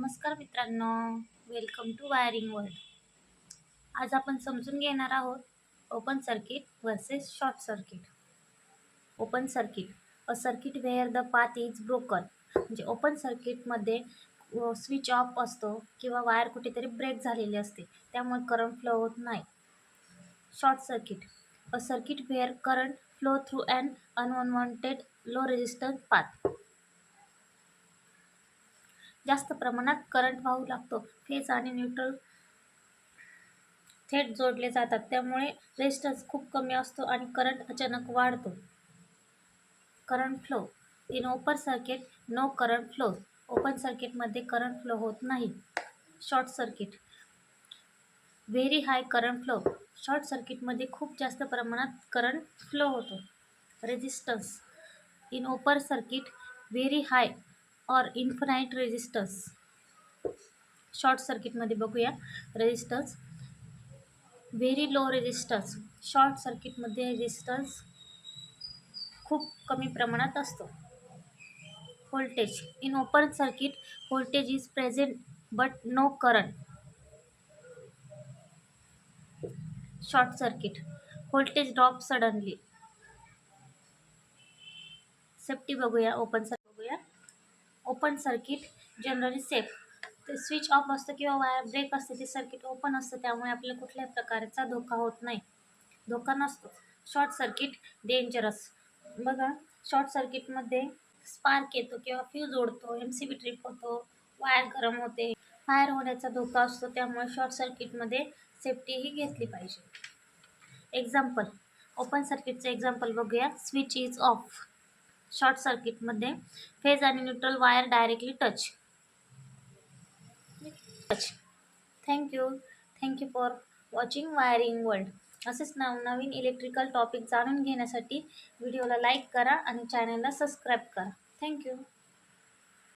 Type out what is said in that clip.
नमस्कार मित्रांनो, welcome to wiring world. आज आपण समजून घेणार आहोत open circuit versus short circuit. Open circuit, a circuit where the path is broken. म्हणजे ओपन सर्किटमध्ये स्विच ऑफ असतो किंवा वायर कुठेतरी ब्रेक झालेली असते, त्यामुळे करंट फ्लो होत नाही. Short circuit, a circuit where current flow through an unwanted low resistance path. जास्त प्रमाणात करंट वाहू लागतो. फेज आणि न्यूट्रल थेट जोडले जातात, त्यामुळे रेजिस्टन्स खूप कमी असतो आणि करंट अचानक वाढतो. Current flow, in open circuit no current flow. Open सर्किटमध्ये करंट फ्लो होत नाही. Short circuit, very high current flow. Short सर्किटमध्ये खूप जास्त प्रमाणात करंट फ्लो होतो. Resistance, in open circuit very high or infinite resistance. Short सर्किटमध्ये बघूया resistance, very low resistance. Short सर्किटमध्ये रेजिस्टन्स खूप कमी प्रमाणात असतो. Voltage, in open circuit voltage is present but no current. Short circuit, voltage drop suddenly. Safety बघूया, open circuit बघूया. Open circuit generally safe. ते स्विच ऑफ असतं किंवा वायर ब्रेक असते, ते सर्किट ओपन असतं, त्यामुळे आपल्याला कुठल्याही प्रकारचा धोका होत नाही, धोका नसतो. Short circuit dangerous. बघा, शॉर्ट सर्किटमध्ये स्पार्क येतो किंवा फ्यूज ओढतो, MCB ट्रिप होतो, वायर गरम होते, फायर होण्याचा धोका असतो, त्यामुळे शॉर्ट सर्किटमध्ये सेफ्टीही घेतली पाहिजे. एक्झाम्पल, ओपन सर्किटचं एक्झाम्पल बघूया. Switch is of. शॉर्ट सर्किटमध्ये फेज आणि neutral wire directly touch. Thank you for watching wiring world. असेच नवनवीन इलेक्ट्रिकल टॉपिक जाणून घेण्यासाठी व्हिडिओला लाईक करा आणि चॅनलला सबस्क्राईब करा. थँक्यू.